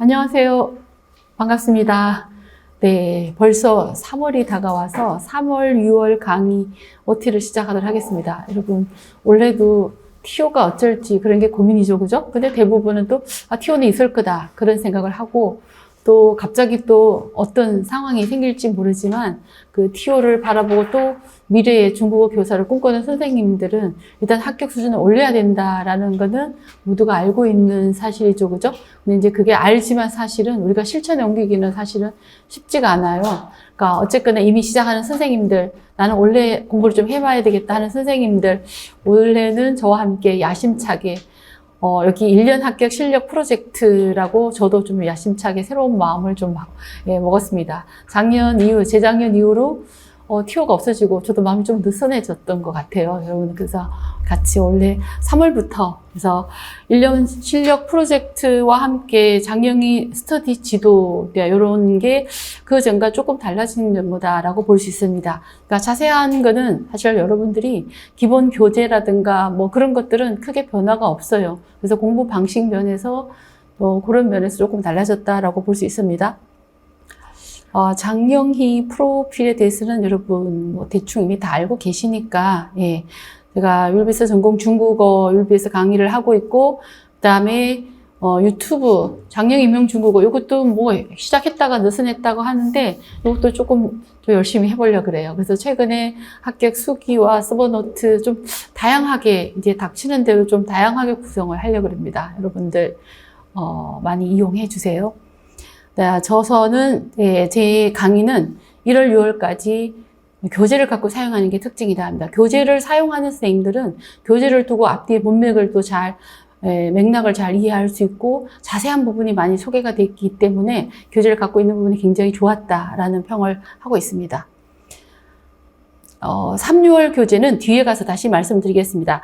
안녕하세요. 반갑습니다. 네, 벌써 3월이 다가와서 3월, 6월 강의 OT를 시작하도록 하겠습니다. 여러분, 올해도 TO가 어쩔지 그런 게 고민이죠, 그죠? 근데 대부분은 또, TO는 있을 거다. 그런 생각을 하고, 또 갑자기 또 어떤 상황이 생길지 모르지만 그 TO를 바라보고 또 미래의 중국어 교사를 꿈꾸는 선생님들은 일단 합격 수준을 올려야 된다라는 거는 모두가 알고 있는 사실이죠, 그죠? 근데 이제 그게 알지만 사실은 우리가 실천에 옮기기는 사실은 쉽지가 않아요. 그러니까 어쨌거나 이미 시작하는 선생님들, 나는 원래 공부를 좀 해봐야 되겠다 하는 선생님들, 올해는 저와 함께 야심차게 여기 1년 합격 실력 프로젝트라고 저도 좀 야심차게 새로운 마음을 좀 먹었습니다. 재작년 이후로 TO가 없어지고 저도 마음이 좀 느슨해졌던 것 같아요. 여러분, 그래서 같이 올해 3월부터 그래서 1년 실력 프로젝트와 함께 장영희 스터디 지도 이런 게 그 전과 조금 달라진 면모다라고 볼 수 있습니다. 그러니까 자세한 거는 사실 여러분들이 기본 교재라든가 뭐 그런 것들은 크게 변화가 없어요. 그래서 공부 방식 면에서 그런 면에서 조금 달라졌다라고 볼 수 있습니다. 장영희 프로필에 대해서는 여러분 뭐 대충 이미 다 알고 계시니까, 예. 제가 율비스 전공 중국어 율비스 강의를 하고 있고, 그 다음에 유튜브 장영희 임용 중국어 이것도 뭐 시작했다가 느슨했다고 하는데 이것도 조금 더 열심히 해보려고 그래요. 그래서 최근에 합격 수기와 서버노트 좀 다양하게 이제 닥치는 대로 좀 다양하게 구성을 하려고 합니다. 여러분들 많이 이용해 주세요. 저서는 제 강의는 1월, 6월까지 교재를 갖고 사용하는 게 특징이다 합니다. 교재를 사용하는 선생님들은 교재를 두고 앞뒤의 문맥을 또 잘 맥락을 잘 이해할 수 있고 자세한 부분이 많이 소개가 됐기 때문에 교재를 갖고 있는 부분이 굉장히 좋았다라는 평을 하고 있습니다. 3, 6월 교재는 뒤에 가서 다시 말씀드리겠습니다.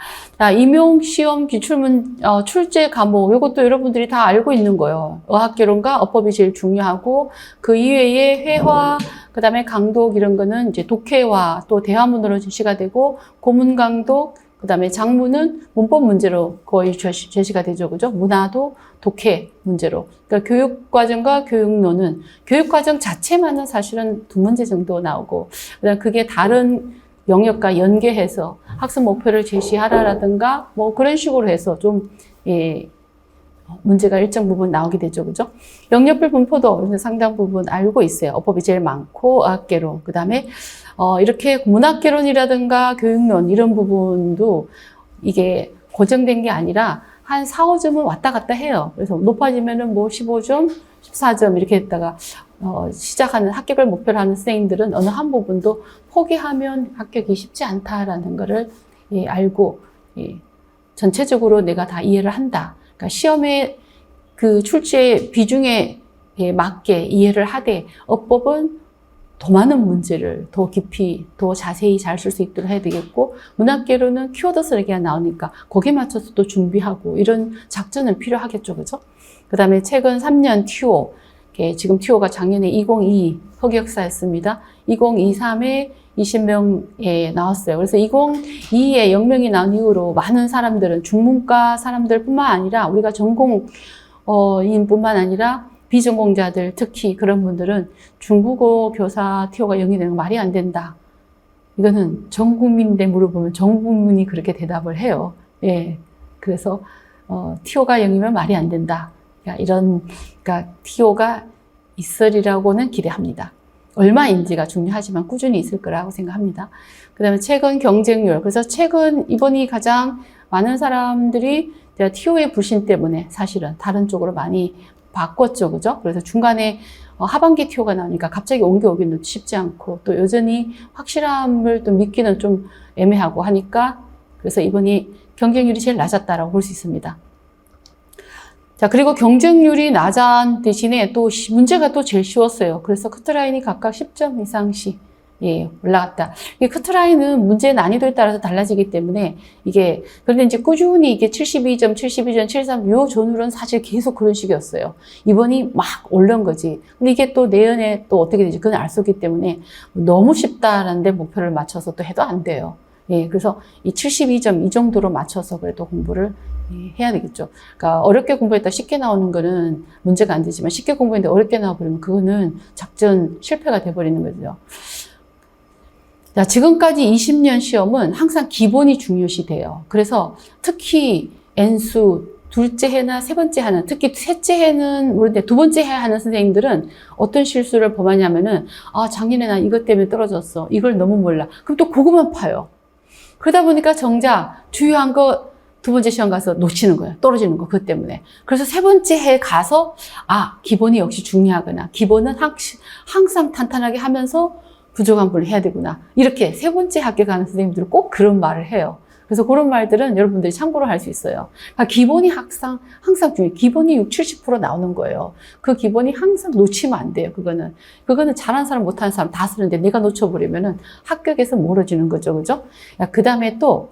임용시험 기출문, 출제 과목, 이것도 여러분들이 다 알고 있는 거예요. 어학개론과 어법이 제일 중요하고, 그 이외에 회화, 그 다음에 강독, 이런 거는 이제 독해와 또 대화문으로 제시가 되고, 고문 강독, 그 다음에 장문은 문법 문제로 거의 제시가 되죠. 그죠? 문화도 독해 문제로. 그러니까 교육과정과 교육론은 교육과정 자체만은 사실은 2문제 정도 나오고, 그다음 그게 다른 영역과 연계해서 학습 목표를 제시하라라든가 뭐 그런 식으로 해서 좀, 문제가 일정 부분 나오게 되죠. 그죠? 영역별 분포도 상당 부분 알고 있어요. 어법이 제일 많고, 어학개론. 그 다음에 이렇게 문학개론이라든가 교육론 이런 부분도 이게 고정된 게 아니라 한 4, 5점은 왔다 갔다 해요. 그래서 높아지면은 뭐 15점, 14점 이렇게 했다가 시작하는 합격을 목표로 하는 선생님들은 어느 한 부분도 포기하면 합격이 쉽지 않다라는 거를 알고 전체적으로 내가 다 이해를 한다. 그러니까 시험의 그 출제 비중에 맞게 이해를 하되 어법은 더 많은 문제를 더 깊이, 더 자세히 잘 쓸 수 있도록 해야 되겠고, 문학개론은 키워드 설계가 나오니까 거기에 맞춰서 또 준비하고 이런 작전은 필요하겠죠, 그죠? 그 다음에 최근 3년 TO, 지금 TO가 작년에 2022 흑역사였습니다. 2023에 20명에 나왔어요. 그래서 2022에 0명이 나온 이후로 많은 사람들은 중문과 사람들뿐만 아니라 우리가 전공인 뿐만 아니라 비전공자들, 특히 그런 분들은 중국어 교사 TO가 0이 되는 거 말이 안 된다. 이거는 전 국민인데 물어보면 전 국민이 그렇게 대답을 해요. 예. 그래서, TO가 0이면 말이 안 된다. 그러니까 TO가 있으리라고는 기대합니다. 얼마인지가 중요하지만 꾸준히 있을 거라고 생각합니다. 그 다음에 최근 경쟁률. 그래서 이번이 가장 많은 사람들이 TO의 불신 때문에 사실은 다른 쪽으로 많이 바꿨죠. 그죠? 그래서 중간에 하반기 TO가 나오니까 갑자기 옮겨오기는 쉽지 않고 또 여전히 확실함을 또 믿기는 좀 애매하고 하니까 그래서 이번이 경쟁률이 제일 낮았다라고 볼 수 있습니다. 자, 그리고 경쟁률이 낮은 대신에 또 문제가 또 제일 쉬웠어요. 그래서 커트라인이 각각 10점 이상씩 올라갔다. 이 커트라인은 문제의 난이도에 따라서 달라지기 때문에 그런데 이제 꾸준히 이게 72점, 73, 요 전후로는 사실 계속 그런 식이었어요. 이번이 막 오른 거지. 근데 이게 또 내년에 또 어떻게 되지? 그건 알 수 없기 때문에 너무 쉽다라는 데 목표를 맞춰서 또 해도 안 돼요. 그래서 이 72점 이 정도로 맞춰서 그래도 공부를 해야 되겠죠. 그러니까 어렵게 공부했다 쉽게 나오는 거는 문제가 안 되지만 쉽게 공부했는데 어렵게 나와버리면 그거는 작전 실패가 돼버리는 거죠. 자, 지금까지 20년 시험은 항상 기본이 중요시 돼요. 그래서 특히 N수 둘째 해나 세 번째 하는, 특히 셋째 해는 모르는데 두 번째 해 하는 선생님들은 어떤 실수를 범하냐면은, 아, 작년에 나 이것 때문에 떨어졌어. 이걸 너무 몰라. 그럼 또 그것만 파요. 그러다 보니까 정작 중요한 거 두 번째 시험 가서 놓치는 거예요. 떨어지는 거, 그것 때문에. 그래서 세 번째 해 가서, 아, 기본이 역시 중요하구나. 기본은 항상 탄탄하게 하면서 부족한 부분을 해야 되구나. 이렇게 세 번째 학교 가는 선생님들은 꼭 그런 말을 해요. 그래서 그런 말들은 여러분들이 참고로 할 수 있어요. 그러니까 기본이 항상 중요해요. 기본이 60, 70% 나오는 거예요. 그 기본이 항상 놓치면 안 돼요. 그거는 잘하는 사람, 못하는 사람 다 쓰는데 내가 놓쳐버리면은 합격에서 멀어지는 거죠. 그죠? 그 다음에 또,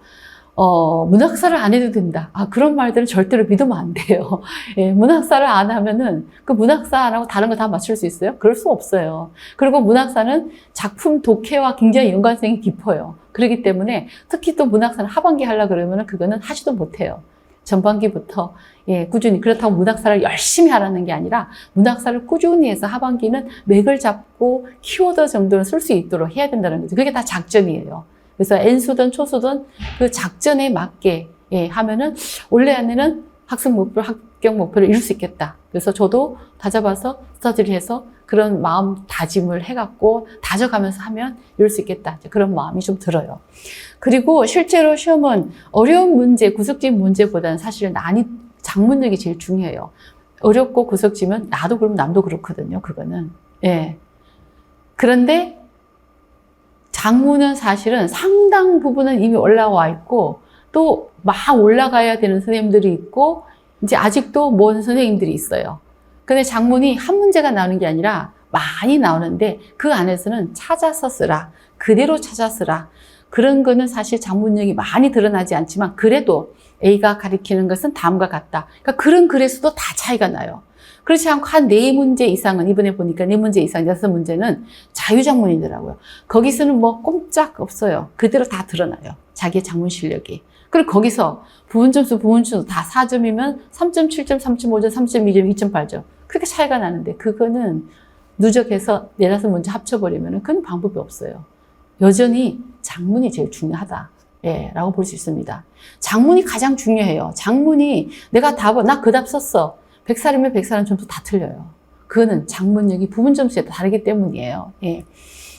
문학사를 안 해도 된다. 아, 그런 말들은 절대로 믿으면 안 돼요. 예, 문학사를 안 하면은 그 문학사 안 하고 다른 거 다 맞출 수 있어요? 그럴 수 없어요. 그리고 문학사는 작품 독해와 굉장히 연관성이 깊어요. 그렇기 때문에 특히 또 문학사는 하반기 하려고 그러면은 그거는 하지도 못해요. 전반기부터, 예, 꾸준히. 그렇다고 문학사를 열심히 하라는 게 아니라 문학사를 꾸준히 해서 하반기는 맥을 잡고 키워드 정도는 쓸 수 있도록 해야 된다는 거죠. 그게 다 작전이에요. 그래서 N수든 초수든 그 작전에 맞게, 예, 하면은 올해 안에는 학습 목표, 합격 목표를 이룰 수 있겠다. 그래서 저도 다잡아서 스터디를 해서 그런 마음 다짐을 해갖고 다져가면서 하면 이룰 수 있겠다. 그런 마음이 좀 들어요. 그리고 실제로 시험은 어려운 문제, 구석진 문제보다는 사실은 작문력이 제일 중요해요. 어렵고 구석지면 나도 그럼 남도 그렇거든요. 그거는. 예. 그런데 작문은 사실은 상당 부분은 이미 올라와 있고 또 막 올라가야 되는 선생님들이 있고 이제 아직도 먼 선생님들이 있어요. 근데 작문이 한 문제가 나오는 게 아니라 많이 나오는데 그 안에서는 찾아서 쓰라. 그대로 찾아 쓰라. 그런 거는 사실 작문력이 많이 드러나지 않지만 그래도 A가 가리키는 것은 다음과 같다. 그러니까 그런 글의 수도 다 차이가 나요. 그렇지 않고 한 4문제 이상은 이번에 보니까 4문제 이상 6문제는 자유작문이더라고요. 거기서는 뭐 꼼짝 없어요. 그대로 다 드러나요. 자기의 작문 실력이. 그리고 거기서 부분점수 다 4점이면 3.7점, 3.5점, 3.2점, 2.8점. 그렇게 차이가 나는데 그거는 누적해서 4-5문제 합쳐버리면 그건 방법이 없어요. 여전히 작문이 제일 중요하다. 예, 라고 볼 수 있습니다. 작문이 가장 중요해요. 작문이 내가 나 그 답 썼어. 100살이면 100살은 점수 다 틀려요. 그거는 작문력이 부분 점수에 다르기 때문이에요. 예.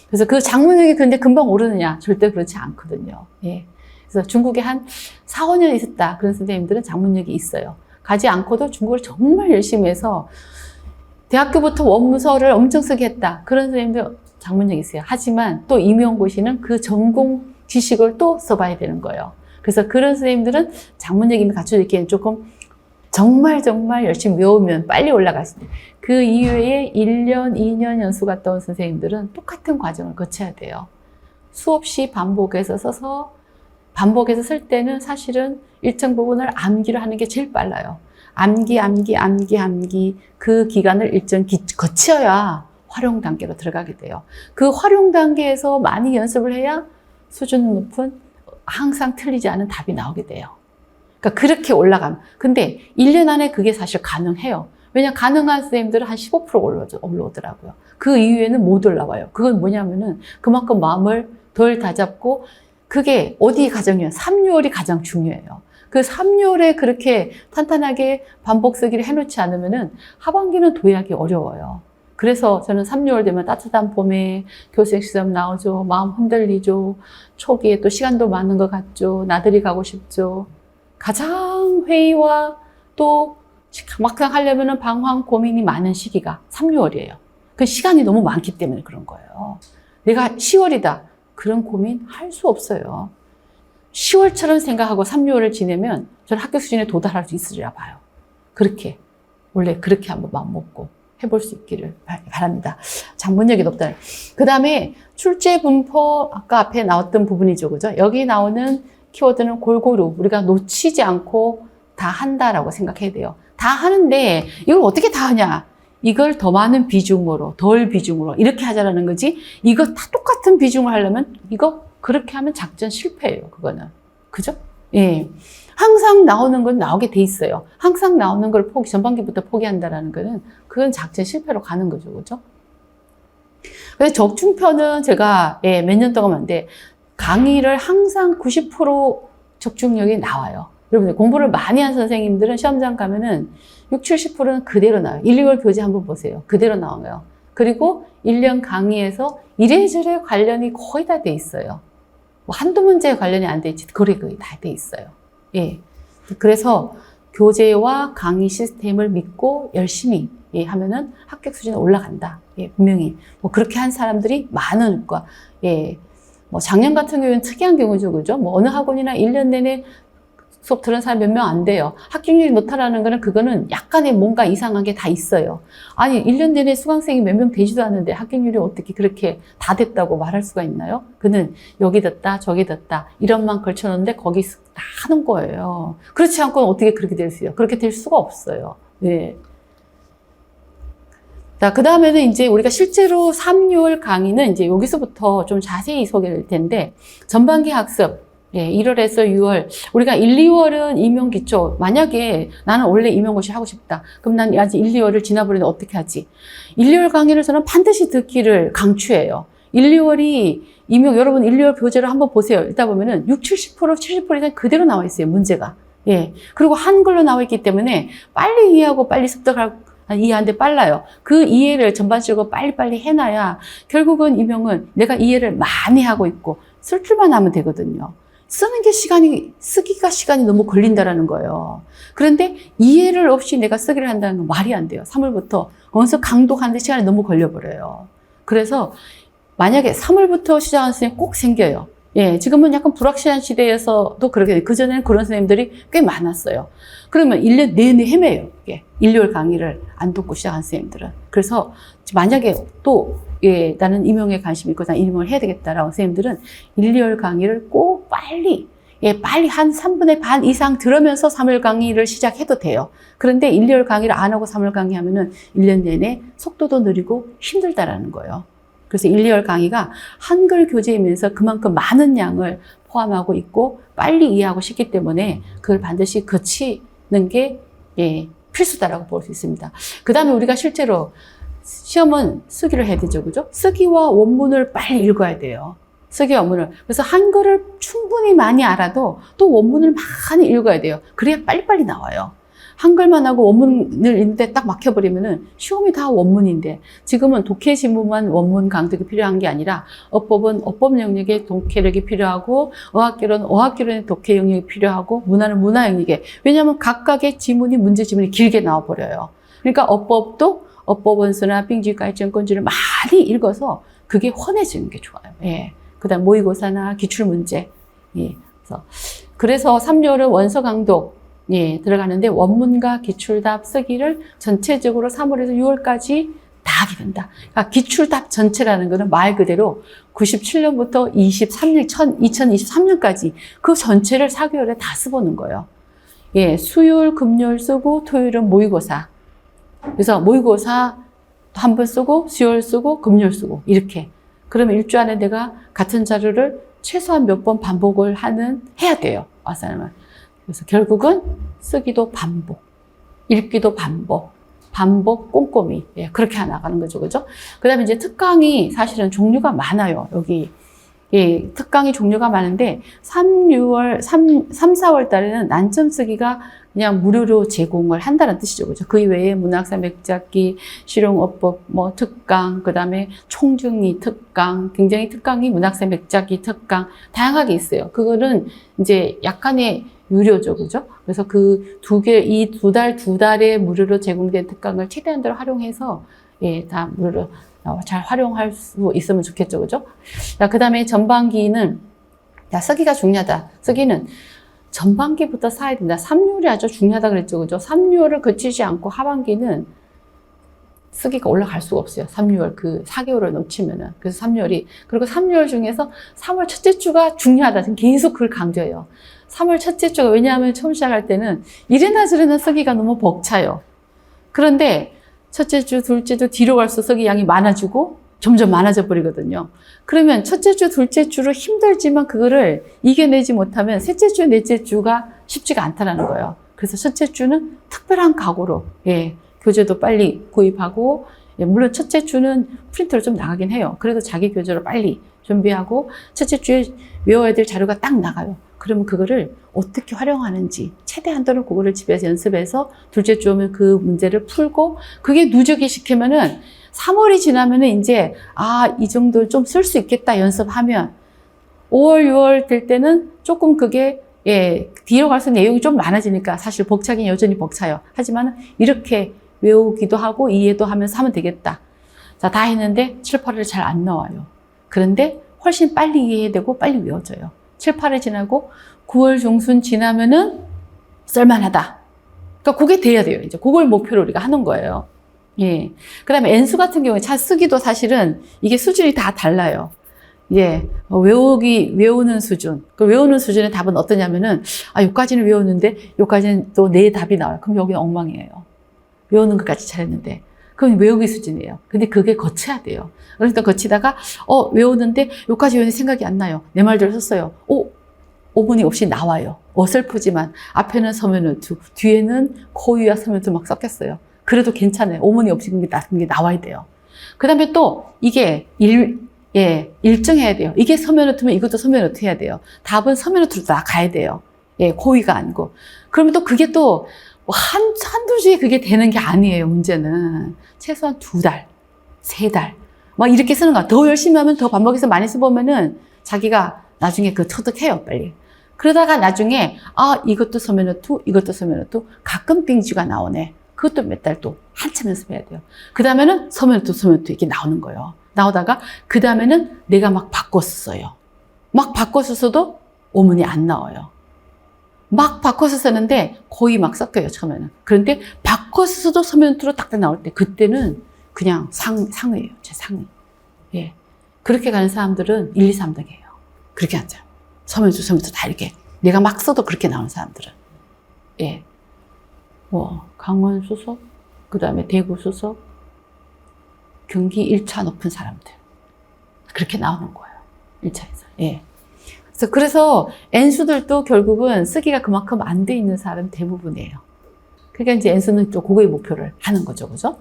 그래서 그 작문력이 근데 금방 오르느냐? 절대 그렇지 않거든요. 예. 그래서 중국에 한 4, 5년 있었다. 그런 선생님들은 작문력이 있어요. 가지 않고도 중국을 정말 열심히 해서 대학교부터 원문서를 엄청 쓰게 했다. 그런 선생님들 작문력이 있어요. 하지만 또 임용고시는 그 전공 지식을 또 써봐야 되는 거예요. 그래서 그런 선생님들은 작문력이 갖춰져 있기에는 조금 정말 열심히 외우면 빨리 올라갈 수 있어요. 그 이외에 1년, 2년 연수 갔다 온 선생님들은 똑같은 과정을 거쳐야 돼요. 수없이 반복해서 써서 반복해서 쓸 때는 사실은 일정 부분을 암기를 하는 게 제일 빨라요. 암기 그 기간을 거쳐야 활용 단계로 들어가게 돼요. 그 활용 단계에서 많이 연습을 해야 수준 높은 항상 틀리지 않은 답이 나오게 돼요. 그러니까 그렇게 올라가면. 근데 1년 안에 그게 사실 가능해요. 왜냐 가능한 선생님들은 한 15% 올라오더라고요. 그 이후에는 못 올라와요. 그건 뭐냐면은 그만큼 마음을 덜 다잡고 그게 어디 과정이에요? 3, 6월이 가장 중요해요. 그 3, 6월에 그렇게 탄탄하게 반복 쓰기를 해놓지 않으면은 하반기는 도약이 어려워요. 그래서 저는 3, 6월 되면 따뜻한 봄에 교수의 시험 나오죠. 마음 흔들리죠. 초기에 또 시간도 많은 것 같죠. 나들이 가고 싶죠. 가장 회의와 또 막상 하려면 방황 고민이 많은 시기가 3, 6월이에요. 그 시간이 너무 많기 때문에 그런 거예요. 내가 10월이다. 그런 고민 할 수 없어요. 10월처럼 생각하고 3, 6월을 지내면 저는 학교 수준에 도달할 수 있으리라 봐요. 그렇게 원래 그렇게 한번 마음 먹고 해볼 수 있기를 바랍니다. 작문력이 높다. 그 다음에 출제 분포 아까 앞에 나왔던 부분이죠. 그죠? 여기 나오는 키워드는 골고루 우리가 놓치지 않고 다 한다라고 생각해야 돼요. 다 하는데 이걸 어떻게 다 하냐? 이걸 더 많은 비중으로, 덜 비중으로 이렇게 하자라는 거지. 이거 다 똑같은 비중을 하려면 이거 그렇게 하면 작전 실패예요. 그거는. 그죠? 예. 항상 나오는 건 나오게 돼 있어요. 항상 나오는 걸 전반기부터 포기한다라는 거는 그건 작전 실패로 가는 거죠. 그죠? 그래서 적중편은 제가 몇 년 동안 하는데 강의를 항상 90% 적중력이 나와요. 여러분들 공부를 많이 한 선생님들은 시험장 가면은 60, 70%는 그대로 나와요. 1, 2월 교재 한번 보세요. 그대로 나와요. 그리고 1년 강의에서 이래저래 관련이 거의 다 돼 있어요. 뭐 한두 문제에 관련이 안 돼 있지. 거의 다 돼 있어요. 예. 그래서 교재와 강의 시스템을 믿고 열심히 하면은 합격 수준이 올라간다. 예, 분명히. 뭐 그렇게 한 사람들이 많으니까. 예. 뭐 작년 같은 경우는 특이한 경우죠. 그죠? 뭐 어느 학원이나 1년 내내 수업 들은 사람 몇 명 안 돼요. 합격률이 높다라는 거는 그거는 약간의 뭔가 이상한 게 다 있어요. 아니, 1년 내내 수강생이 몇 명 되지도 않는데 합격률이 어떻게 그렇게 다 됐다고 말할 수가 있나요? 그는 여기 됐다, 저기 됐다, 이런만 걸쳐놓는데 거기 다 하는 거예요. 그렇지 않고는 어떻게 그렇게 될 수 있어요? 그렇게 될 수가 없어요. 네. 자, 그 다음에는 이제 우리가 실제로 3, 6월 강의는 이제 여기서부터 좀 자세히 소개할 텐데, 전반기 학습, 1월에서 6월. 우리가 1, 2월은 임용기초. 만약에 나는 원래 임용고시 하고 싶다. 그럼 난 아직 1, 2월을 지나버리는데 어떻게 하지? 1, 2월 강의를 저는 반드시 듣기를 강추해요. 1, 2월이 여러분 1, 2월 교재를 한번 보세요. 읽다 보면은 60, 70%, 70% 이상 그대로 나와 있어요. 문제가. 예. 그리고 한글로 나와 있기 때문에 빨리 이해하고 빨리 이해하는데 빨라요. 그 이해를 전반적으로 빨리빨리 해놔야 결국은 임용은 내가 이해를 많이 하고 있고 쓸 줄만 하면 되거든요. 쓰기가 시간이 너무 걸린다라는 거예요. 그런데 이해를 없이 내가 쓰기를 한다는 건 말이 안 돼요. 3월부터 원서 강독하는데 시간이 너무 걸려버려요. 그래서 만약에 3월부터 시작하는 선생님 꼭 생겨요. 예, 지금은 약간 불확실한 시대에서도 그렇게 돼요. 그전에는 그런 선생님들이 꽤 많았어요. 그러면 1년 내내 헤매요. 예, 1, 2월 강의를 안 듣고 시작한 선생님들은. 그래서 만약에 또 나는 임용에 관심이 있고 난 임용을 해야 되겠다라고 선생님들은 1, 2월 강의를 꼭 빨리 한 3분의 반 이상 들으면서 3월 강의를 시작해도 돼요. 그런데 1, 2월 강의를 안 하고 3월 강의 하면은 1년 내내 속도도 느리고 힘들다라는 거예요. 그래서 1, 2월 강의가 한글 교재이면서 그만큼 많은 양을 포함하고 있고 빨리 이해하고 싶기 때문에 그걸 반드시 거치는 게 필수다라고 볼 수 있습니다. 그 다음에 우리가 실제로 시험은 쓰기를 해야 되죠. 그죠? 쓰기와 원문을 빨리 읽어야 돼요. 쓰기와 원문을. 그래서 한글을 충분히 많이 알아도 또 원문을 많이 읽어야 돼요. 그래야 빨리빨리 나와요. 한글만 하고 원문을 읽는데 딱 막혀버리면은 시험이 다 원문인데 지금은 독해 지문만 원문 강독이 필요한 게 아니라 어법은 어법 영역에 독해력이 필요하고 어학개론은 어학개론의 독해 영역이 필요하고 문화는 문화 영역에 왜냐하면 각각의 지문이 문제 지문이 길게 나와버려요. 그러니까 어법도 어법 원서나 빙지 가이점권지를 많이 읽어서 그게 훤해지는 게 좋아요. 예. 그다음 모의고사나 기출문제. 예. 그래서 3료는 원서 강독 들어가는데 원문과 기출답 쓰기를 전체적으로 3월에서 6월까지 다 하게 된다. 그러니까 기출답 전체라는 거는 말 그대로 97년부터 2023년까지 그 전체를 4개월에 다 써보는 거예요. 예, 수요일, 금요일 쓰고 토요일은 모의고사. 그래서 모의고사 한 번 쓰고 수요일 쓰고 금요일 쓰고 이렇게. 그러면 일주 안에 내가 같은 자료를 최소한 몇 번 반복을 해야 돼요. 와서는. 그래서 결국은 쓰기도 반복, 읽기도 반복 꼼꼼히 그렇게 나가는 거죠, 그죠? 그다음에 이제 특강이 사실은 종류가 많아요. 여기 특강이 종류가 많은데 3, 4월 달에는 난점 쓰기가 그냥 무료로 제공을 한다는 뜻이죠, 그죠? 그 이외에 문학사 맥잡기, 실용어법 특강, 그다음에 총정리 특강, 굉장히 특강이 문학사 맥잡기 특강 다양하게 있어요. 그거는 이제 약간의 유료죠, 그죠? 그래서 그 이 두 달에 무료로 제공된 특강을 최대한 대로 활용해서, 다 무료로 잘 활용할 수 있으면 좋겠죠, 그죠? 자, 그 다음에 전반기는, 쓰기가 중요하다. 쓰기는 전반기부터 쌓아야 된다. 3류이 아주 중요하다 그랬죠, 그죠? 3류를 거치지 않고 하반기는 쓰기가 올라갈 수가 없어요. 3월 그 4개월을 놓치면은. 그래서 3월이, 그리고 3월 중에서 3월 첫째 주가 중요하다. 계속 그걸 강조해요. 3월 첫째 주가 왜냐하면 처음 시작할 때는 이래나 저래나 쓰기가 너무 벅차요. 그런데 첫째 주, 둘째 주 뒤로 갈수록 쓰기 양이 많아지고 점점 많아져 버리거든요. 그러면 첫째 주, 둘째 주로 힘들지만 그거를 이겨내지 못하면 셋째 주, 넷째 주가 쉽지가 않다라는 거예요. 그래서 첫째 주는 특별한 각오로, 예, 교재도 빨리 구입하고, 예, 물론 첫째 주는 프린터로 좀 나가긴 해요. 그래도 자기 교재로 빨리 준비하고, 첫째 주에 외워야 될 자료가 딱 나가요. 그러면 그거를 어떻게 활용하는지 최대한도로 그거를 집에서 연습해서 둘째 주 오면 그 문제를 풀고, 그게 누적이 시키면은 3월이 지나면은 이제 이 정도 좀 쓸 수 있겠다 연습하면 5월, 6월 될 때는 조금 그게 뒤로 갈수록 내용이 좀 많아지니까 사실 벅차긴 여전히 벅차요. 하지만 이렇게 외우기도 하고 이해도 하면서 하면 되겠다. 자, 다 했는데 7, 8월 잘 안 나와요. 그런데 훨씬 빨리 이해되고 빨리 외워져요. 7, 8월 지나고 9월 중순 지나면은 쓸만하다. 그러니까 그게 돼야 돼요. 이제 그걸 목표로 우리가 하는 거예요. 예. 그 다음에 N수 같은 경우에 차 쓰기도 사실은 이게 수준이 다 달라요. 예. 외우는 수준. 그 외우는 수준의 답은 어떠냐면은, 여기까지는 외웠는데, 여기까지는 또 내 답이 나와요. 그럼 여기는 엉망이에요. 외우는 것까지 잘했는데. 그건 외우기 수준이에요. 근데 그게 거쳐야 돼요. 그러니까 거치다가, 외우는데, 여기까지 외우는 생각이 안 나요. 내 말대로 썼어요. 오분이 없이 나와요. 어설프지만, 앞에는 서면노트, 뒤에는 코위와 서면노트 막 섞였어요. 그래도 괜찮아요. 오문이 없이 그게 나와야 돼요. 그 다음에 또 이게 일정해야 돼요. 이게 서면노트면 이것도 서면노트 해야 돼요. 답은 서면노트로 다 가야 돼요. 예, 고의가 아니고. 그러면 또 그게 또 한두 주에 그게 되는 게 아니에요. 문제는 최소한 2달, 3달 막 이렇게 쓰는 거야. 더 열심히 하면 더 반복해서 많이 써보면은 자기가 나중에 그 터득해요. 빨리. 그러다가 나중에 이것도 서면노트, 이것도 서면노트, 가끔 빙지가 나오네. 그것도 몇 달 또 한참 연습해야 돼요. 그 다음에는 서면노트 이렇게 나오는 거예요. 나오다가 그 다음에는 내가 막 바꿨어요. 막 바꿔서 써도 오문이 안 나와요. 막 바꿔서 쓰는데 거의 막 섞여요, 처음에는. 그런데 바꿔서 써도 서면노트로 딱딱 나올 때 그때는 그냥 상위예요. 제 상위. 예. 그렇게 가는 사람들은 1, 2, 3등이에요. 그렇게 앉아요. 서면노트 다 이렇게. 내가 막 써도 그렇게 나오는 사람들은. 예. 강원 수석, 그 다음에 대구 수석, 경기 1차 높은 사람들. 그렇게 나오는 거예요. 1차에서. 예. 그래서 N수들도 결국은 쓰기가 그만큼 안 돼 있는 사람 대부분이에요. 그러니까 이제 N수는 또 그거의 목표를 하는 거죠. 그죠?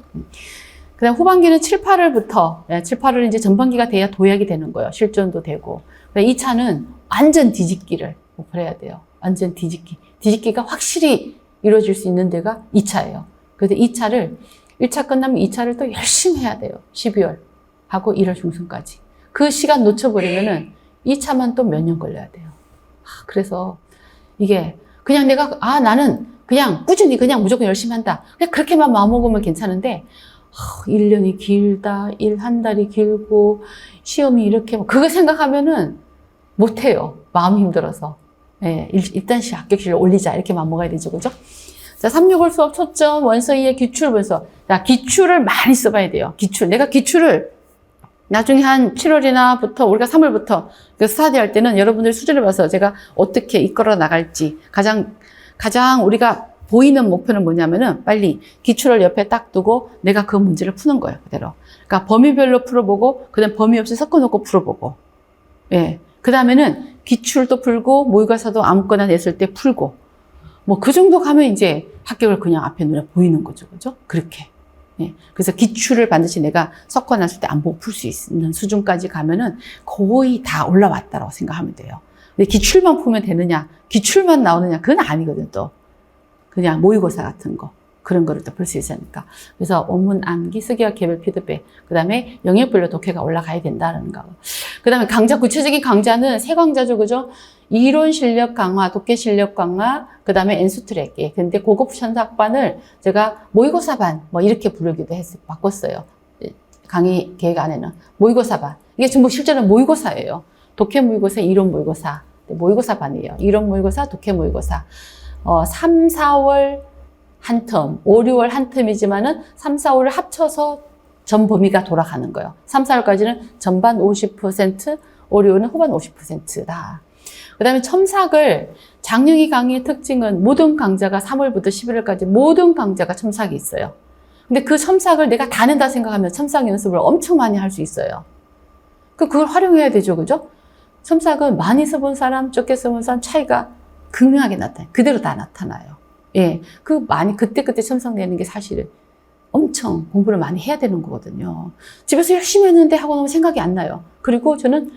그 다음 후반기는 7, 8월부터, 7, 8월 이제 전반기가 돼야 도약이 되는 거예요. 실전도 되고. 2차는 완전 뒤집기를 목표로 해야 돼요. 완전 뒤집기. 뒤집기가 확실히 이루어질 수 있는 데가 2차예요. 그래서 2차를, 1차 끝나면 2차를 또 열심히 해야 돼요. 12월 하고 1월 중순까지. 그 시간 놓쳐버리면은 2차만 또 몇 년 걸려야 돼요. 그래서 이게 그냥 내가, 나는 그냥 꾸준히 그냥 무조건 열심히 한다. 그냥 그렇게만 마음먹으면 괜찮은데, 1년이 길다, 한 달이 길고, 시험이 이렇게, 그거 생각하면은 못해요. 마음이 힘들어서. 예, 일단 합격률을 올리자. 이렇게만 먹어야 되죠. 그죠? 자, 3, 6월 수업 초점, 원서 2의 기출 분석. 자, 기출을 많이 써봐야 돼요. 내가 기출을 나중에 한 7월이나부터, 우리가 3월부터 스타디 할 때는 여러분들 수준을 봐서 제가 어떻게 이끌어 나갈지 가장 우리가 보이는 목표는 뭐냐면은 빨리 기출을 옆에 딱 두고 내가 그 문제를 푸는 거예요. 그대로. 그러니까 범위별로 풀어보고, 그 다음 범위 없이 섞어놓고 풀어보고. 예. 그 다음에는 기출도 풀고 모의고사도 아무거나 냈을 때 풀고 그 정도 가면 이제 합격을 그냥 앞에 눈에 보이는 거죠. 그죠? 그렇게. 예. 그래서 기출을 반드시 내가 섞어놨을 때 안 보고 풀 수 있는 수준까지 가면은 거의 다 올라왔다고 생각하면 돼요. 근데 기출만 풀면 되느냐, 기출만 나오느냐, 그건 아니거든, 또. 그냥 모의고사 같은 거. 그런 거를 또 볼 수 있으니까. 그래서 원문 암기, 쓰기와 개별 피드백, 그 다음에 영역별로 독해가 올라가야 된다는 거. 그 다음에 구체적인 강좌는 세 강좌죠, 그죠? 이론 실력 강화, 독해 실력 강화, 그 다음에 N수 트랙. 예. 근데 고급 현학반을 제가 모의고사반, 이렇게 부르기도 했어요. 바꿨어요. 강의 계획 안에는. 모의고사반. 이게 지금 실제로는 모의고사예요. 독해 모의고사, 이론 모의고사. 모의고사반이에요. 이론 모의고사, 독해 모의고사. 3, 4월 한 텀, 5, 6월 한 텀이지만은 3, 4, 5를 합쳐서 전 범위가 돌아가는 거예요. 3, 4월까지는 전반 50%, 5, 6월은 후반 50%다. 그 다음에 첨삭을, 장영희 강의의 특징은 모든 강좌가 3월부터 11월까지 모든 강좌가 첨삭이 있어요. 근데 그 첨삭을 내가 다 낸다 생각하면 첨삭 연습을 엄청 많이 할 수 있어요. 그걸 활용해야 되죠. 그죠? 첨삭은 많이 써본 사람, 적게 써본 사람 차이가 극명하게 나타나요. 그대로 다 나타나요. 예. 그때그때 첨삭 내는 게 사실은 엄청 공부를 많이 해야 되는 거거든요. 집에서 열심히 했는데 하고 나면 생각이 안 나요. 그리고 저는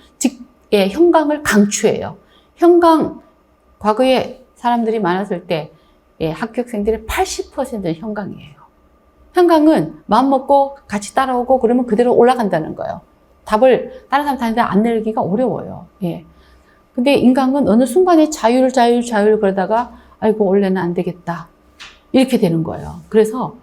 현강을 강추해요. 현강, 과거에 사람들이 많았을 때, 합격생들의 80%는 현강이에요. 현강은 마음 먹고 같이 따라오고 그러면 그대로 올라간다는 거예요. 답을 다른 사람 다니는데 안 내기가 어려워요. 예. 근데 인강은 어느 순간에 자율 그러다가 아이고 원래는 안 되겠다. 이렇게 되는 거예요. 그래서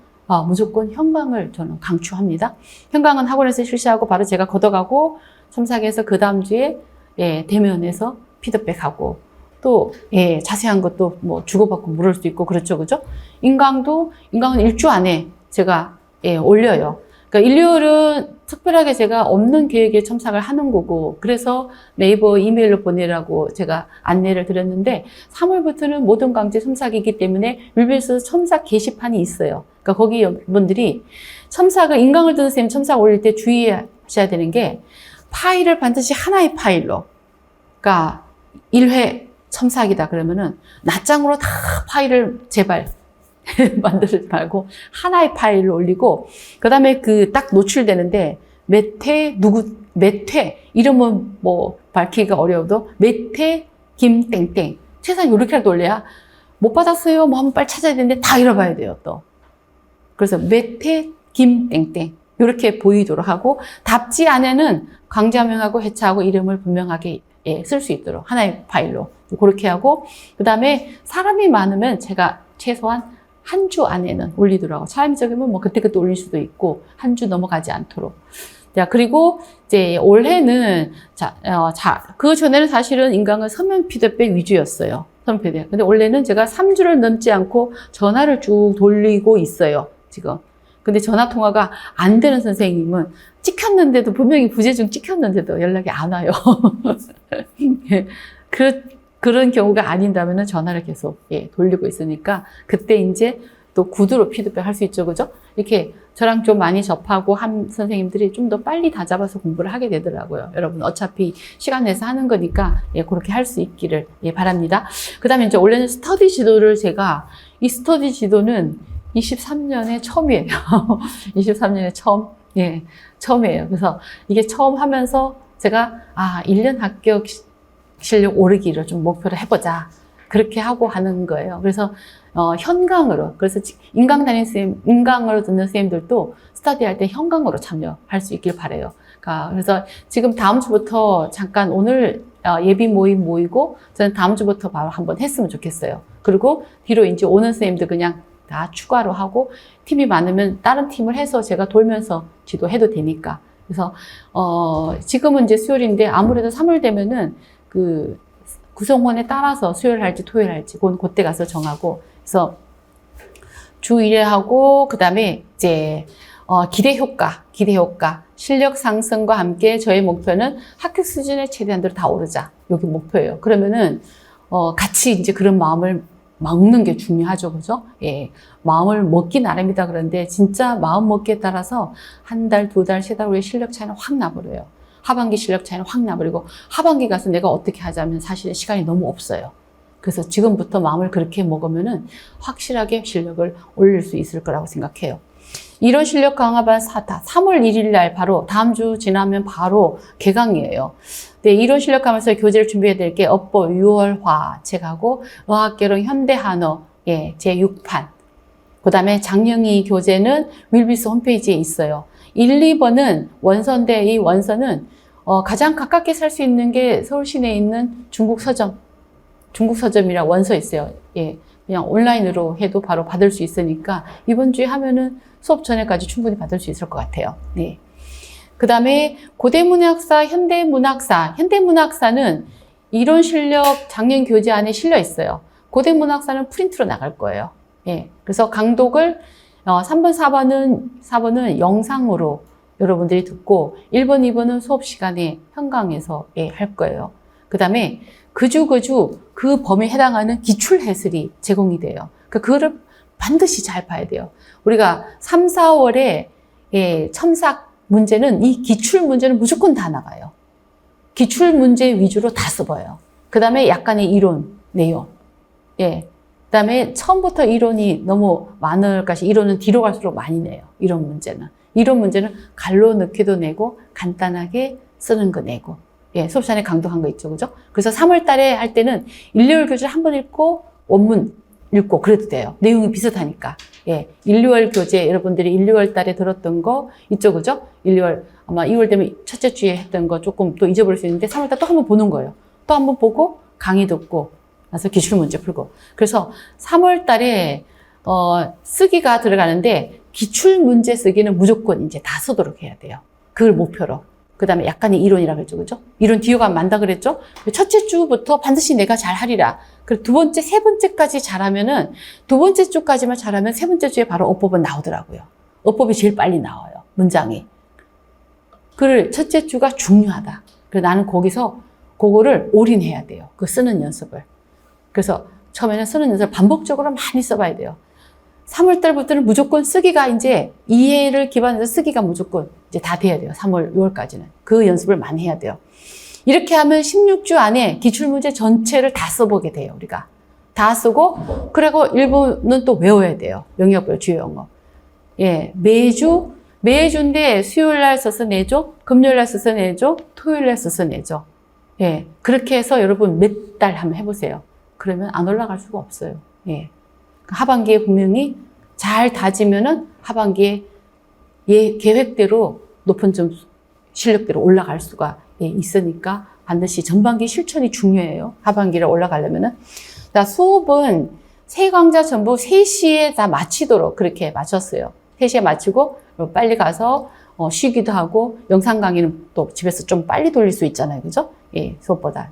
무조건 현강을 저는 강추합니다. 현강은 학원에서 실시하고 바로 제가 걷어가고 첨삭해서 그 다음 주에 대면에서 피드백하고 또 자세한 것도 뭐 주고받고 물을 수 있고 그렇죠. 그죠? 인강은 일주 안에 제가 올려요. 그러니까 일요일은 특별하게 제가 없는 계획에 첨삭을 하는 거고 그래서 네이버 이메일로 보내라고 제가 안내를 드렸는데 3월부터는 모든 강좌 첨삭이기 때문에 윌비스 첨삭 게시판이 있어요. 그러니까 거기 여러분들이 인강을 듣는 선생님 첨삭 올릴 때 주의하셔야 되는 게 파일을 반드시 하나의 파일로 그러니까 1회 첨삭이다 그러면은 낱장으로 다 파일을 제발 만들지 말고 하나의 파일을 올리고 그 다음에 딱 노출되는데 몇 회 이름은 뭐 밝히기가 어려워도 몇 회 김땡땡 최소한 이렇게라도 올려야 못 받았어요 뭐 한번 빨리 찾아야 되는데 다 잃어봐야 돼요 또. 그래서 몇 회 김땡땡 이렇게 보이도록 하고 답지 안에는 강좌명하고 회차하고 이름을 분명하게 쓸 수 있도록 하나의 파일로 그렇게 하고 그 다음에 사람이 많으면 제가 최소한 한 주 안에는 올리더라고요. 사람이 적으면 뭐 그때그때 올릴 수도 있고 한 주 넘어가지 않도록. 자, 그리고 이제 올해는 그 전에는 사실은 인강은 서면 피드백 위주였어요. 서면 피드백. 근데 원래는 제가 3주를 넘지 않고 전화를 쭉 돌리고 있어요. 지금. 근데 전화 통화가 안 되는 선생님은 찍혔는데도 분명히 부재중 찍혔는데도 연락이 안 와요. 그런 경우가 아닌다면 전화를 계속 돌리고 있으니까 그때 이제 또 구두로 피드백 할 수 있죠. 그죠? 이렇게 저랑 좀 많이 접하고 한 선생님들이 좀 더 빨리 다 잡아서 공부를 하게 되더라고요. 여러분 어차피 시간 내서 하는 거니까 그렇게 할 수 있기를 바랍니다. 그 다음에 이제 원래는 스터디 지도를 이 스터디 지도는 23년에 처음이에요. 23년에 처음이에요. 그래서 이게 처음 하면서 제가 1년 합격 실력 오르기를 좀 목표를 해보자. 그렇게 하고 하는 거예요. 그래서, 현강으로. 그래서 인강으로 듣는 선생님들도 스터디 할 때 현강으로 참여할 수 있길 바라요. 그래서 지금 다음 주부터 잠깐 오늘 예비 모임 모이고 저는 다음 주부터 바로 한번 했으면 좋겠어요. 그리고 뒤로 이제 오는 선생님들 그냥 다 추가로 하고 팀이 많으면 다른 팀을 해서 제가 돌면서 지도해도 되니까. 그래서, 지금은 이제 수요일인데 아무래도 3월 되면은 구성원에 따라서 수요일 할지 토요일 할지 그때 가서 정하고 그래서 주 1회 하고 그 다음에 이제 기대 효과 실력 상승과 함께 저의 목표는 합격 수준에 최대한대로 다 오르자 여기 목표예요. 그러면은 같이 이제 그런 마음을 먹는 게 중요하죠. 그죠? 마음을 먹기 나름이다 그런데 진짜 마음 먹기에 따라서 한 달, 두 달, 세 달 후에 실력 차이는 확 나버려요. 하반기 실력 차이는 확 나버리고 하반기 가서 내가 어떻게 하자면 사실 시간이 너무 없어요. 그래서 지금부터 마음을 그렇게 먹으면은 확실하게 실력을 올릴 수 있을 거라고 생각해요. 이런 실력 강화반 3월 1일 날 바로 다음 주 지나면 바로 개강이에요. 네, 이론 실력 강화에서 교재를 준비해야 될 게 업보 6월화 책하고 어학개론 현대한어 제6판. 그 다음에 장영희 교재는 윌비스 홈페이지에 있어요. 1, 2번은 원서인데 이 원서는 가장 가깝게 살 수 있는 게 서울 시내에 있는 중국 서점이라 원서 있어요. 그냥 온라인으로 해도 바로 받을 수 있으니까 이번 주에 하면은 수업 전에까지 충분히 받을 수 있을 것 같아요. 네. 그 다음에 고대문학사, 현대문학사는 이론 실력 작년 교재 안에 실려 있어요. 고대문학사는 프린트로 나갈 거예요. 그래서 강독을 3번, 4번은 영상으로 여러분들이 듣고 1번, 2번은 수업 시간에 현강에서 할 거예요. 그 다음에 그 범위에 해당하는 기출 해설이 제공이 돼요. 그거를 반드시 잘 봐야 돼요. 우리가 3, 4월에 첨삭 문제는 이 기출 문제는 무조건 다 나가요. 기출 문제 위주로 다 써봐요. 그 다음에 약간의 이론, 내용. 그 다음에 처음부터 이론이 너무 많을 것이 이론은 뒤로 갈수록 많이 내요. 이론 문제는 갈로 넣기도 내고 간단하게 쓰는 거 내고. 수업 시간에 강조한 거 있죠. 그죠? 그래서 3월 달에 할 때는 일요일 교재를 한 번 읽고 원문 읽고 그래도 돼요. 내용이 비슷하니까. 1, 2월 교재 여러분들이 1, 2월 달에 들었던 거 있죠. 그죠? 1, 2월 아마 2월 되면 첫째 주에 했던 거 조금 또 잊어버릴 수 있는데 3월 달 또 한 번 보는 거예요. 또 한 번 보고 강의 듣고 나서 기출 문제 풀고. 그래서 3월 달에 쓰기가 들어가는데 기출 문제 쓰기는 무조건 이제 다 쓰도록 해야 돼요. 그걸 목표로. 그 다음에 약간의 이론이라고 했죠. 그죠? 이론 뒤에 가면 만다 그랬죠? 첫째 주부터 반드시 내가 잘 하리라. 그리고 두 번째, 세 번째까지 잘하면은, 두 번째 주까지만 잘하면 세 번째 주에 바로 어법은 나오더라고요. 어법이 제일 빨리 나와요. 문장이. 그걸 첫째 주가 중요하다. 그래서 나는 거기서 그거를 올인해야 돼요. 그 쓰는 연습을. 그래서 처음에는 쓰는 연습을 반복적으로 많이 써봐야 돼요. 3월 달부터는 무조건 쓰기가 이제 이해를 기반으로 쓰기가 무조건 이제 다 돼야 돼요. 3월, 6월까지는. 그 연습을 많이 해야 돼요. 이렇게 하면 16주 안에 기출문제 전체를 다 써보게 돼요. 우리가. 다 쓰고, 그리고 일부는 또 외워야 돼요. 영역별 주요 영어. 매주인데 수요일 날 써서 내죠. 금요일 날 써서 내죠. 토요일 날 써서 내죠. 그렇게 해서 여러분 몇 달 한번 해보세요. 그러면 안 올라갈 수가 없어요. 하반기에 분명히 잘 다지면은 하반기에 계획대로 높은 점 실력대로 올라갈 수가 있으니까 반드시 전반기 실천이 중요해요. 하반기를 올라가려면은. 자, 수업은 세 강좌 전부 3시에 다 마치도록 그렇게 마쳤어요. 3시에 마치고 빨리 가서 쉬기도 하고 영상 강의는 또 집에서 좀 빨리 돌릴 수 있잖아요. 그죠? 수업보다.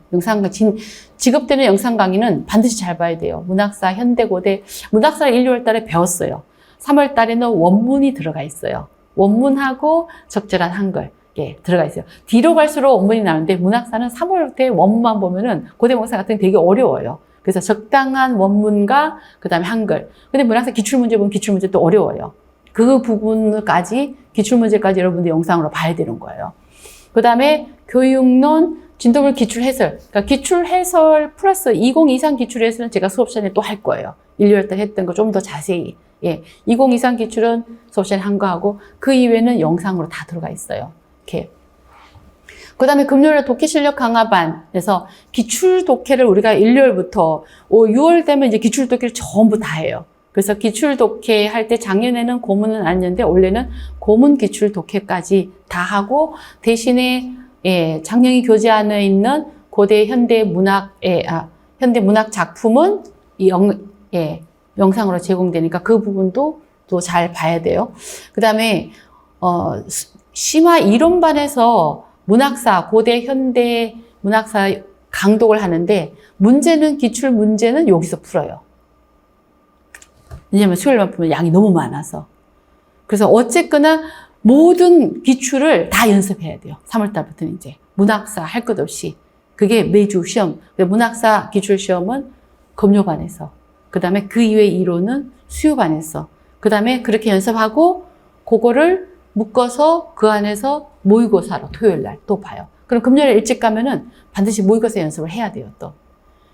직업되는 영상 강의는 반드시 잘 봐야 돼요. 문학사, 현대고대. 문학사를 1, 2월 달에 배웠어요. 3월 달에는 원문이 들어가 있어요. 원문하고 적절한 한글. 들어가 있어요. 뒤로 갈수록 원문이 나오는데 문학사는 3월 때 원문만 보면은 고대목사 같은 게 되게 어려워요. 그래서 적당한 원문과 그 다음에 한글. 근데 문학사 기출문제 보면 기출문제 또 어려워요. 그 부분까지 기출문제까지 여러분들 영상으로 봐야 되는 거예요. 그 다음에 교육론, 진도별 기출해설. 그러니까 기출해설 플러스 2023 기출해설은 제가 수업 시간에 또 할 거예요. 1, 2월 때 했던 거 좀 더 자세히. 2023 기출은 수업 시간에 한 거 하고 그 이외에는 영상으로 다 들어가 있어요. 이렇게. 그 다음에 금요일에 독해 실력 강화반에서 기출 독해를 우리가 1, 2월부터 6월 되면 이제 기출 독해를 전부 다 해요. 그래서 기출 독해 할 때 작년에는 고문은 안 했는데 올해는 고문 기출 독해까지 다 하고 대신에 장영희 교재 안에 있는 고대 현대 문학 작품은 영상으로 제공되니까 그 부분도 또 잘 봐야 돼요. 그 다음에 심화 이론반에서 문학사 고대 현대 문학사 강독을 하는데 기출 문제는 여기서 풀어요. 왜냐면 수요일만 풀면 양이 너무 많아서. 그래서 어쨌거나 모든 기출을 다 연습해야 돼요. 3월 달부터는 이제 문학사 할 것 없이. 그게 매주 시험. 문학사 기출 시험은 금요반에서. 그 다음에 그 이외의 이론은 수요반에서. 그 다음에 그렇게 연습하고 그거를 묶어서 그 안에서 모의고사로 토요일 날 또 봐요. 그럼 금요일에 일찍 가면은 반드시 모의고사 연습을 해야 돼요, 또.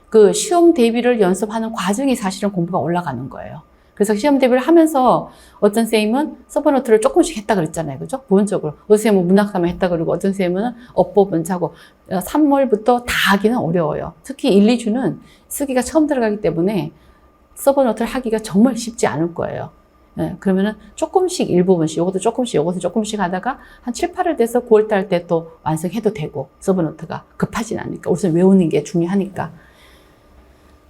그 시험 대비를 연습하는 과정이 사실은 공부가 올라가는 거예요. 그래서 시험 대비를 하면서 어떤 쌤은 서브노트를 조금씩 했다 그랬잖아요. 그죠? 부분적으로. 어떤 쌤은 문학사만 했다 그러고 어떤 쌤은 어법은 차고 3월부터 다 하기는 어려워요. 특히 1, 2주는 쓰기가 처음 들어가기 때문에 서브노트를 하기가 정말 쉽지 않을 거예요. 그러면은 조금씩 일부분씩 요것도 조금씩 하다가 한 7, 8월 돼서 9월 달 때 또 완성해도 되고 서브노트가 급하진 않으니까 우선 외우는 게 중요하니까.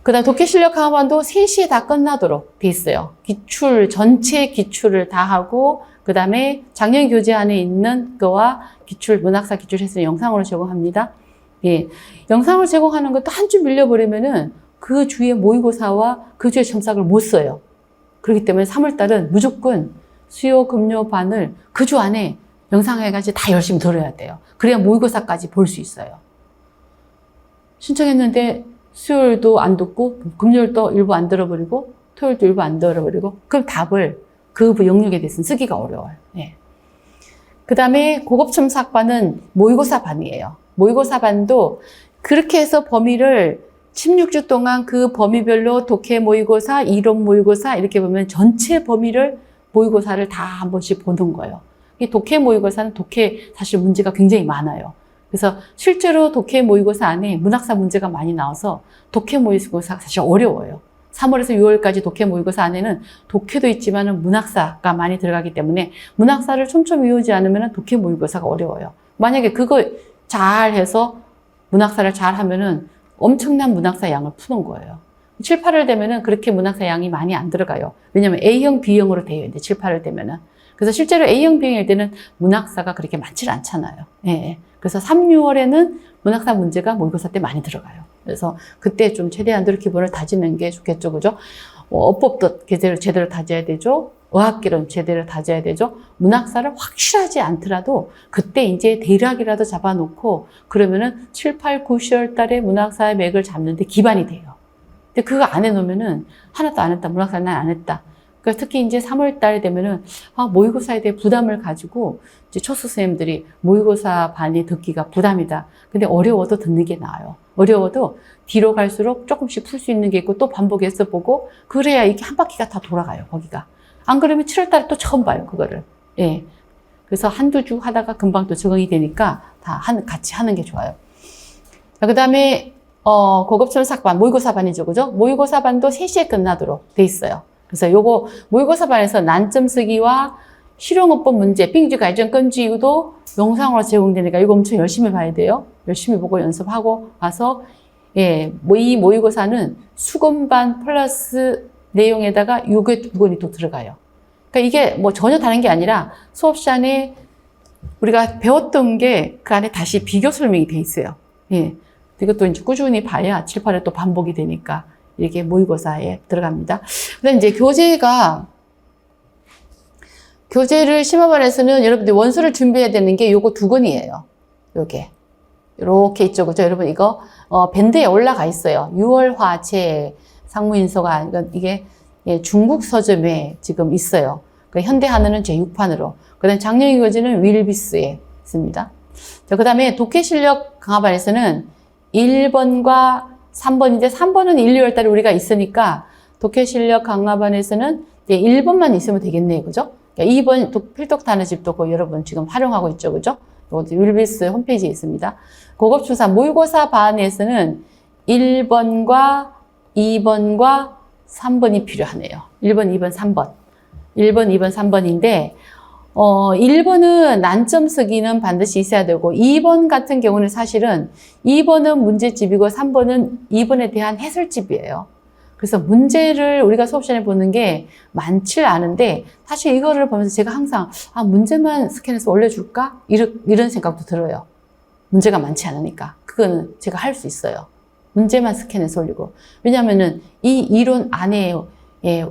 그 다음 독해 실력 강화반도 3시에 다 끝나도록 돼 있어요. 전체 기출을 다 하고, 그 다음에 작년 교재 안에 있는 거와 문학사 기출해서 영상으로 제공합니다. 영상을 제공하는 것도 한 주 밀려버리면은 그 주에 모의고사와 그 주에 첨삭을 못 써요. 그렇기 때문에 3월 달은 무조건 수요, 금요 반을 그 주 안에 영상해가지고 다 열심히 들어야 돼요. 그래야 모의고사까지 볼 수 있어요. 신청했는데 수요일도 안 듣고 금요일도 일부 안 들어버리고 토요일도 일부 안 들어버리고, 그럼 답을 그 영역에 대해서는 쓰기가 어려워요. 예. 그 다음에 고급 첨삭반은 모의고사 반이에요. 모의고사 반도 그렇게 해서 범위를 16주 동안 그 범위별로 독해 모의고사, 이론 모의고사 이렇게 보면 전체 범위를 모의고사를 다 한 번씩 보는 거예요. 이 독해 모의고사는 독해 사실 문제가 굉장히 많아요. 그래서 실제로 독해 모의고사 안에 문학사 문제가 많이 나와서 독해 모의고사가 사실 어려워요. 3월에서 6월까지 독해 모의고사 안에는 독해도 있지만 문학사가 많이 들어가기 때문에 문학사를 촘촘히 외우지 않으면 독해 모의고사가 어려워요. 만약에 그거 잘해서 문학사를 잘하면은 엄청난 문학사 양을 푸는 거예요. 7, 8월 되면은 그렇게 문학사 양이 많이 안 들어가요. 왜냐면 A형, B형으로 되어 있는데 7, 8월 되면은. 그래서 실제로 A형, B형일 때는 문학사가 그렇게 많지 않잖아요. 예. 그래서 3, 6월에는 문학사 문제가 모의고사 때 많이 들어가요. 그래서 그때 좀 최대한대로 기본을 다지는 게 좋겠죠. 그죠? 어법도 제대로 다져야 되죠. 어학기론 제대로 다져야 되죠. 문학사를 확실하지 않더라도 그때 이제 대략이라도 잡아놓고 그러면은 7, 8, 9, 10월 달에 문학사의 맥을 잡는데 기반이 돼요. 근데 그거 안 해놓으면은 하나도 안 했다. 문학사는 난 안 했다. 그러니까 특히 이제 3월 달에 되면은 모의고사에 대해 부담을 가지고 이제 초수 선생님들이 모의고사 반이 듣기가 부담이다. 근데 어려워도 듣는 게 나아요. 어려워도 뒤로 갈수록 조금씩 풀 수 있는 게 있고 또 반복해서 보고 그래야 이게 한 바퀴가 다 돌아가요. 거기가. 안 그러면 7월 달에 또 처음 봐요. 그거를. 예. 그래서 한두 주 하다가 금방 또 적응이 되니까 같이 하는 게 좋아요. 그 다음에 고급 첨삭반, 모의고사 반이죠. 그죠? 모의고사 반도 3시에 끝나도록 돼 있어요. 그래서 요거 모의고사 반에서 난점 쓰기와 실용어법 문제, 빙주 갈증 건지 이유도 영상으로 제공되니까 이거 엄청 열심히 봐야 돼요. 열심히 보고 연습하고 와서 예, 이 모의고사는 수급반 플러스 내용에다가 요게 2권이 또 들어가요. 그러니까 이게 뭐 전혀 다른 게 아니라 수업 시간에 우리가 배웠던 게 그 안에 다시 비교 설명이 돼 있어요. 예. 이것도 이제 꾸준히 봐야 7, 8회 또 반복이 되니까 이렇게 모의고사에 들어갑니다. 그 다음에 이제 교재를 심화반에서는 여러분들 원서를 준비해야 되는 게 요거 2권이에요. 요게. 요렇게 있죠. 그죠? 여러분 이거, 밴드에 올라가 있어요. 6월 화제 상무인서가, 이게, 예, 중국 서점에 지금 있어요. 현대 한어는 제6판으로. 그 다음에 장영희 교재는 윌비스에 있습니다. 자, 그 다음에 독해 실력 강화반에서는 1번과 3번인데 3번은 1, 2월 달에 우리가 있으니까 독해 실력 강화반에서는 1번만 있으면 되겠네요. 그죠? 그러니까 2번 필독 단어집도 그 여러분 지금 활용하고 있죠. 그죠? 이것도 윌비스 홈페이지에 있습니다. 고급중사 모의고사 반에서는 1번과 2번과 3번이 필요하네요. 1번, 2번, 3번. 1번, 2번, 3번인데 1번은 난점 쓰기는 반드시 있어야 되고 2번 같은 경우는 사실은 2번은 문제집이고 3번은 2번에 대한 해설집이에요. 그래서 문제를 우리가 수업 시간에 보는 게 많지 않은데 사실 이거를 보면서 제가 항상 문제만 스캔해서 올려줄까? 이런 생각도 들어요. 문제가 많지 않으니까. 그거는 제가 할 수 있어요. 문제만 스캔해서 올리고. 왜냐면은 이 이론 안에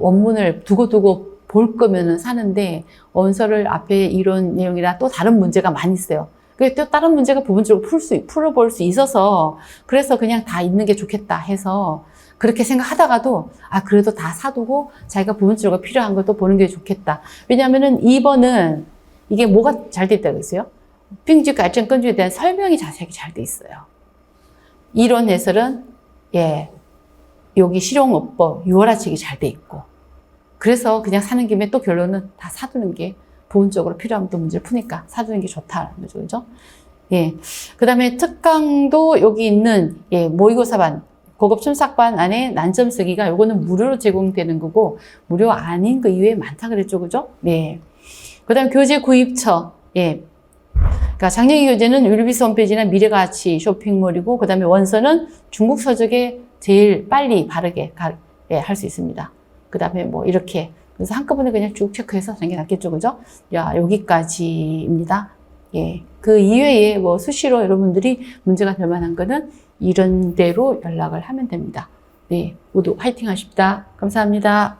원문을 두고두고 볼 거면은 사는데 원서를 앞에 이론 내용이랑 또 다른 문제가 많이 있어요. 또 다른 문제가 부분적으로 풀어볼 수 있어서 그래서 그냥 다 있는 게 좋겠다 해서 그렇게 생각하다가도 그래도 다 사두고 자기가 부분적으로 필요한 것도 보는 게 좋겠다. 왜냐하면은 2번은 이게 뭐가 잘 돼 있다고 했어요? 빙주 갈증 건주에 대한 설명이 자세하게 잘 돼 있어요. 이론 해설은 여기 실용어법 6월화 책이 잘 돼 있고 그래서 그냥 사는 김에 또 결론은 다 사두는 게 부분적으로 필요하면 또 문제를 푸니까 사두는 게 좋다는 거죠. 그죠? 예. 그 다음에 특강도 여기 있는 모의고사반 고급 첨삭반 안에 난점 쓰기가 요거는 무료로 제공되는 거고 무료 아닌 거 이외에 많다 그랬죠. 그죠? 네. 그 다음 교재 구입처. 예. 그러니까 장영희 교재는 율비스 홈페이지나 미래가치 쇼핑몰이고 그 다음에 원서는 중국 서적에 제일 빨리 바르게 할 수 있습니다. 그 다음에 뭐 이렇게 그래서 한꺼번에 그냥 쭉 체크해서 하는 게 낫겠죠. 그죠? 여기까지입니다. 예. 그 이외에 뭐 수시로 여러분들이 문제가 될 만한 거는 이런 대로 연락을 하면 됩니다. 네. 모두 화이팅 하십시다. 감사합니다.